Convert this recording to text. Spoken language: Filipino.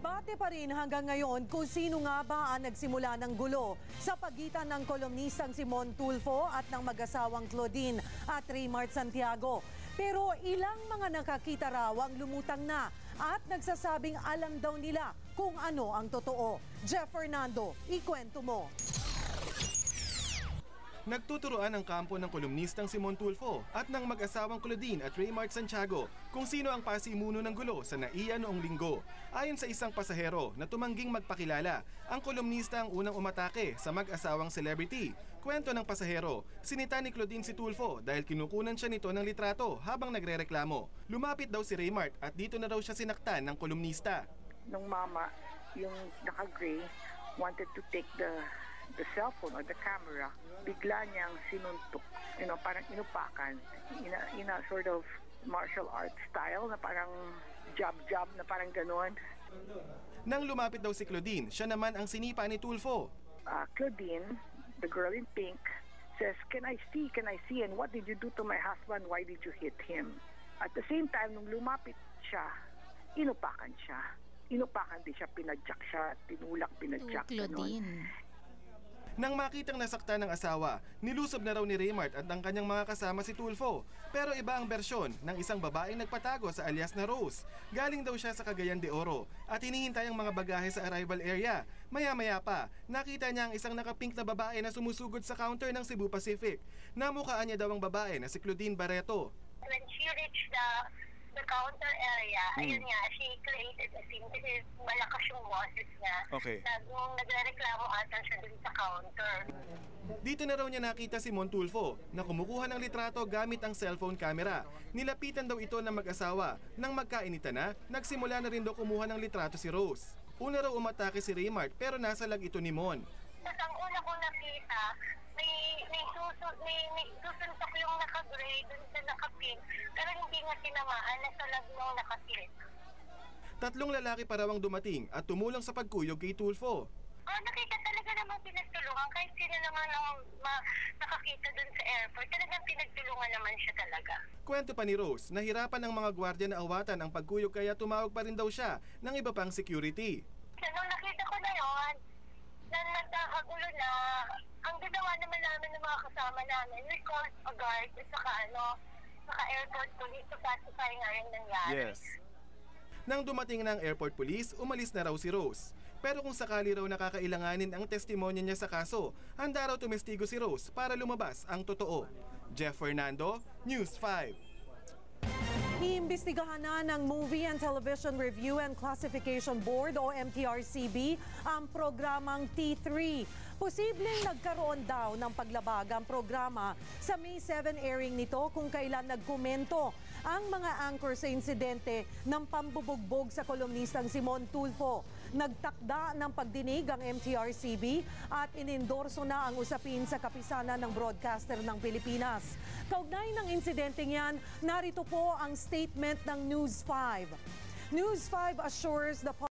Debate pa rin hanggang ngayon kung sino nga ba ang nagsimula ng gulo sa pagitan ng kolumnistang si Mon Tulfo at ng mag-asawang Claudine at Raymart Santiago. Pero ilang mga nakakita raw ang lumutang na at nagsasabing alam daw nila kung ano ang totoo. Jeff Fernando, ikwento mo. Nagtuturoan ang kampo ng kolumnistang si Mon Tulfo at ng mag-asawang Claudine at Raymart Santiago kung sino ang pasimuno ng gulo sa NAIA noong linggo. Ayon sa isang pasahero na tumangging magpakilala, ang kolumnista ang unang umatake sa mag-asawang celebrity. Kwento ng pasahero, sinita ni Claudine si Tulfo dahil kinukunan siya nito ng litrato habang nagrereklamo. Lumapit daw si Raymart at dito na raw siya sinaktan ng kolumnista. Nung mama, yung naka-gray, wanted to take the cellphone or the camera, bigla niyang sinuntok, parang inupakan, in a sort of martial arts style na parang jab-jab na parang gano'n. Nang lumapit daw si Claudine, siya naman ang sinipa ni Tulfo. Claudine, the girl in pink, says, can I see, and what did you do to my husband? Why did you hit him? At the same time, nung lumapit siya, inupakan siya. Inupakan din siya, pinadyak siya, tinulak, pinadyak. Claudine. Nang makitang nasaktan ng asawa, nilusob na raw ni Raymart at ang kanyang mga kasama si Tulfo. Pero iba ang bersyon ng isang babaeng nagpatago sa alias na Rose. Galing daw siya sa Cagayan de Oro at hinihintay ang mga bagahe sa arrival area. Maya-maya pa, nakita niya ang isang nakapink na babae na sumusugod sa counter ng Cebu Pacific. Namukhaan niya daw ang babae na si Claudine Barreto. When she reached the counter area, ayun nga, she created a scene kasi malakas yung boses niya. Okay. Nung nagrereklamo ata siya dun sa counter. Dito na raw niya nakita si Mon Tulfo na kumukuha ng litrato gamit ang cellphone camera. Nilapitan daw ito ng mag-asawa. Nang magkainitan na, nagsimula na rin daw kumuha ng litrato si Rose. Una raw umatake si Raymart pero nasa lag ito ni Mon. Tapos ang una ko nakita, may susuntok yung naka-gray dun sa naka-pink, pero hindi nga tinamaan, nasa lag nung naka-pink. Tatlong lalaki pa raw ang dumating at tumulong sa pagkuyog kay Tulfo. Nakita talaga namang pinagtulungan, kahit sino naman ang nakakita dun sa airport, talagang pinagtulungan naman siya talaga. Kwento pa ni Rose, nahirapan ng mga gwardiya na awatan ang pagkuyog kaya tumawag pa rin daw siya ng iba pang security. Nung nakita ko na yun, na nagkakagulo na, ang ginawa naman namin ng mga kasama namin, we called a guard at saka airport police to pacify nga yung nangyari. Yes. Nang dumating ng airport police, umalis na raw si Rose. Pero kung sakali raw nakakailanganin ang testimonya niya sa kaso, handa raw tumestigo si Rose para lumabas ang totoo. Jeff Fernando, News 5. Iimbestigahan na ng Movie and Television Review and Classification Board o MTRCB ang programang T3. Posibleng nagkaroon daw ng paglabag ang programa sa May 7 airing nito kung kailan nagkomento ang mga anchor sa insidente ng pambubugbog sa kolumnistang si Mon Tulfo. Nagtakda ng pagdinig ang MTRCB at inendorso na ang usapin sa kapisanan ng broadcaster ng Pilipinas. Kaugnay ng insidenteng yan, narito po ang statement ng News 5. News 5 assures the